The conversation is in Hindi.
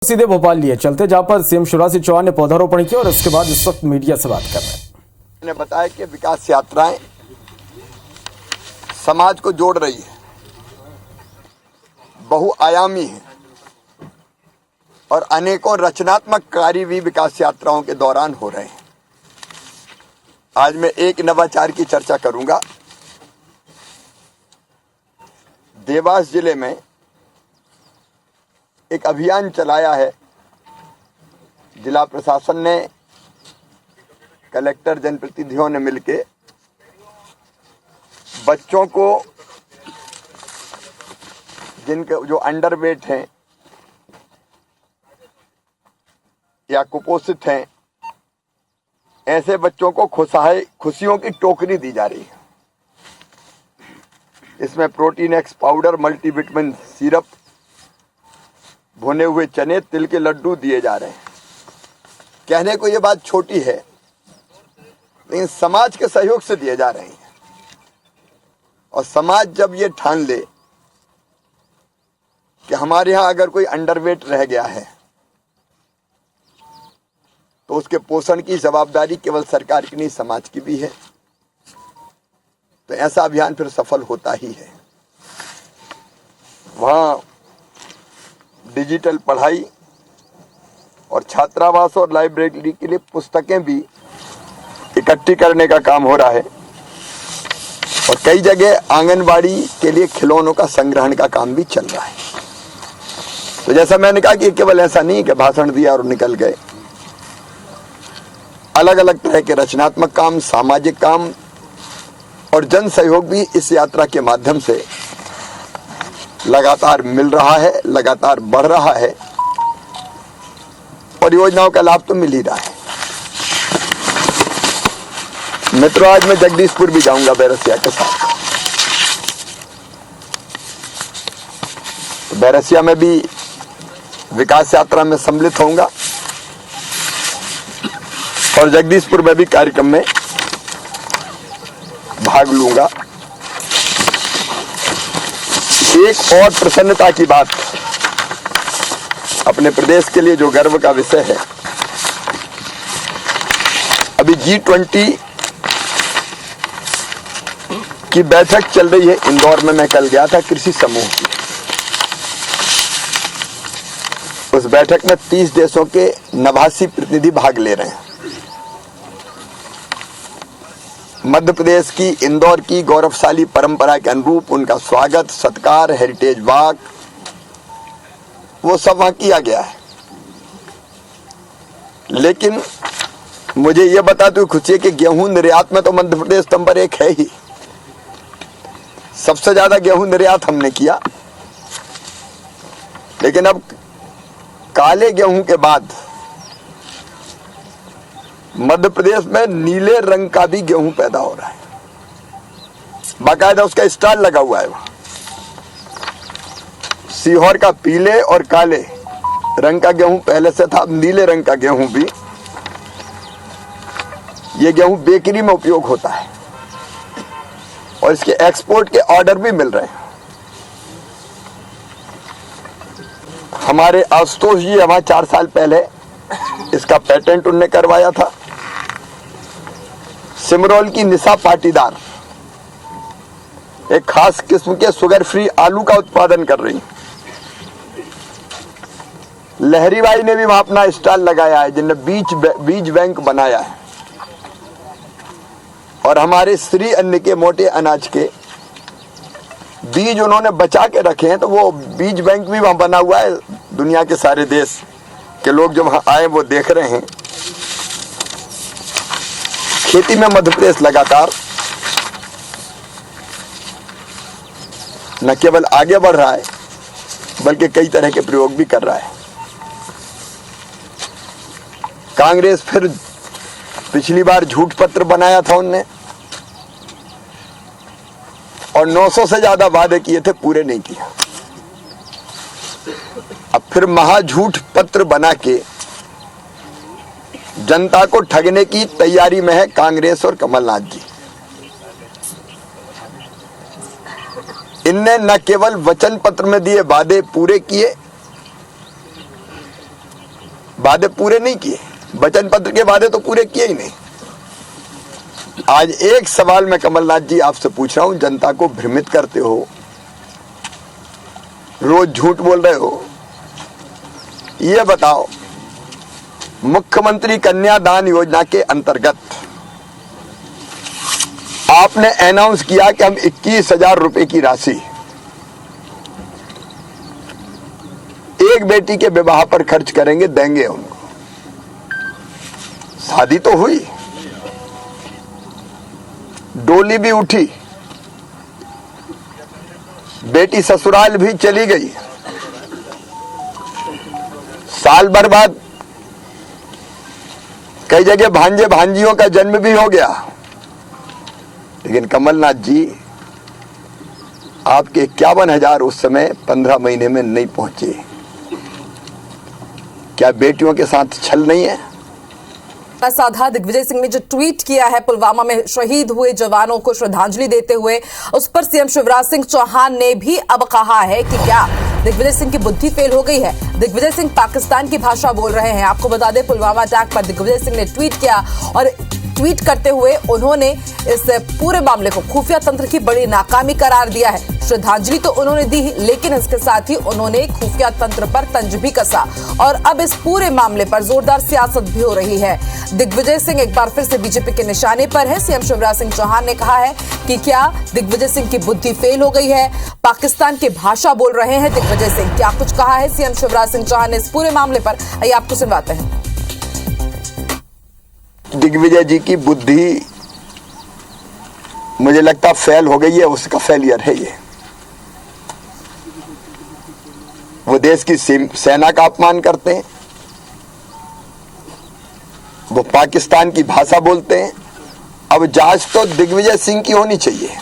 सीधे भोपाल लिए चलते, जहां पर सीएम शिवराज सिंह चौहान ने पौधारोपण किया और इसके बाद इस वक्त मीडिया से बात कर रहे हैं। ने बताया कि विकास यात्राएं समाज को जोड़ रही है, बहुआयामी है और अनेकों रचनात्मक कार्य भी विकास यात्राओं के दौरान हो रहे हैं। आज मैं एक नवाचार की चर्चा करूंगा। देवास जिले में एक अभियान चलाया है। जिला प्रशासन ने, कलेक्टर, जनप्रतिनिधियों ने मिलकर बच्चों को, जिनके जो अंडरवेट हैं या कुपोषित हैं, ऐसे बच्चों को खुशियों की टोकरी दी जा रही है। इसमें protein x powder, multivitamin syrup, भुने हुए चने, तिल के लड्डू दिए जा रहे हैं। कहने को ये बात छोटी है, लेकिन समाज के सहयोग से दिए जा रहे हैं। और समाज जब ये ठान ले कि हमारे यहाँ अगर कोई अंडरवेट रह गया है तो उसके पोषण की जवाबदारी केवल सरकार की नहीं, समाज की भी है, तो ऐसा अभियान फिर सफल होता ही है। वहां डिजिटल पढ़ाई और छात्रावास और लाइब्रेरी के लिए पुस्तकें भी इकट्ठी करने का काम हो रहा है और कई जगह आंगनबाड़ी के लिए खिलौनों का संग्रहण का काम भी चल रहा है। तो जैसा मैंने कहा कि केवल ऐसा नहीं कि भाषण दिया और निकल गए, अलग अलग तरह के रचनात्मक काम, सामाजिक काम और जन सहयोग भी इस यात्रा के माध्यम से लगातार मिल रहा है, लगातार बढ़ रहा है और योजनाओं का लाभ तो मिल ही रहा है। मित्रों, आज मैं जगदीशपुर भी जाऊंगा बैरसिया के साथ। तो बैरसिया में भी विकास यात्रा में सम्मिलित होऊंगा और जगदीशपुर में भी कार्यक्रम में भाग लूंगा। एक और प्रसन्नता की बात, अपने प्रदेश के लिए जो गर्व का विषय है, अभी G20 की बैठक चल रही है इंदौर में। मैं कल गया था कृषि समूह की। उस बैठक में 30 देशों के 89 प्रतिनिधि भाग ले रहे हैं। मध्य प्रदेश की, इंदौर की गौरवशाली परंपरा के अनुरूप उनका स्वागत, सत्कार, हेरिटेज वॉक, वो सब वहां किया गया है। लेकिन मुझे ये बताते हुए खुशी है कि गेहूं निर्यात में तो मध्य प्रदेश नंबर 1 है ही। सबसे ज्यादा गेहूं निर्यात हमने किया। लेकिन अब काले गेहूं के बाद मध्य प्रदेश में नीले रंग का भी गेहूं पैदा हो रहा है। बाकायदा उसका स्टॉल लगा हुआ है वहां। सीहोर का पीले और काले रंग का गेहूं पहले से था, अब नीले रंग का गेहूं भी। ये गेहूं बेकरी में उपयोग होता है और इसके एक्सपोर्ट के ऑर्डर भी मिल रहे हैं। हमारे आशुतोष जी हमारे 4 साल पहले इसका पेटेंट उन्होंने करवाया था। सिमरोल की निशा पाटीदार एक खास किस्म के शुगर फ्री आलू का उत्पादन कर रही। लहरीबाई ने भी वहां अपना स्टॉल लगाया है, जिन्हें बीज बैंक बनाया है। और हमारे श्री अन्न के मोटे अनाज के बीज उन्होंने बचा के रखे हैं, तो वो बीज बैंक भी वहां बना हुआ है। दुनिया के सारे देश के लोग जो वहां आए वो देख रहे हैं। खेती में मध्य प्रदेश लगातार न केवल आगे बढ़ रहा है, बल्कि कई तरह के प्रयोग भी कर रहा है। कांग्रेस फिर पिछली बार झूठ पत्र बनाया था उनने और 900 से ज्यादा वादे किए थे, पूरे नहीं किए। अब फिर महाझूठ पत्र बना के जनता को ठगने की तैयारी में है कांग्रेस और कमलनाथ जी। इनने न केवल वचन पत्र में दिए वादे पूरे किए, वादे पूरे नहीं किए, वचन पत्र के वादे तो पूरे किए ही नहीं। आज एक सवाल मैं कमलनाथ जी आपसे पूछ रहा हूं, जनता को भ्रमित करते हो, रोज झूठ बोल रहे हो। ये बताओ, मुख्यमंत्री कन्यादान योजना के अंतर्गत आपने अनाउंस किया कि हम 21,000 रुपए की राशि एक बेटी के विवाह पर खर्च करेंगे, देंगे उनको। शादी तो हुई, डोली भी उठी, बेटी ससुराल भी चली गई, साल भर बाद कई जगह भांजे भांजियों का जन्म भी हो गया। लेकिन कमलनाथ जी, आपके 51,000 उस समय 15 महीने में नहीं पहुंचे। क्या बेटियों के साथ छल नहीं है? साधा दिग्विजय सिंह ने जो ट्वीट किया है पुलवामा में शहीद हुए जवानों को श्रद्धांजलि देते हुए, उस पर सीएम शिवराज सिंह चौहान ने भी अब कहा है कि क्या दिग्विजय सिंह की बुद्धि फेल हो गई है। दिग्विजय सिंह पाकिस्तान की भाषा बोल रहे हैं। आपको बता दें, पुलवामा अटैक पर दिग्विजय सिंह ने ट्वीट किया और ट्वीट करते हुए उन्होंने इस पूरे मामले को खुफिया तंत्र की बड़ी नाकामी करार दिया है। श्रद्धांजलि तो उन्होंने दी, लेकिन इसके साथ ही उन्होंने खुफिया तंत्र पर तंज भी कसा और अब इस पूरे मामले पर जोरदार सियासत भी हो रही है। दिग्विजय सिंह एक बार फिर से बीजेपी के निशाने पर है। सीएम शिवराज सिंह चौहान ने कहा है कि क्या दिग्विजय सिंह की बुद्धि फेल हो गई है, पाकिस्तान की भाषा बोल रहे हैं दिग्विजय सिंह। क्या कुछ कहा है सीएम शिवराज सिंह चौहान ने इस पूरे मामले पर, आइए आपको सुनवाते हैं। दिग्विजय जी की बुद्धि मुझे लगता फेल हो गई है, उसका फेलियर है ये। वो देश की सेना का अपमान करते हैं, वो पाकिस्तान की भाषा बोलते हैं। अब जांच तो दिग्विजय सिंह की होनी चाहिए।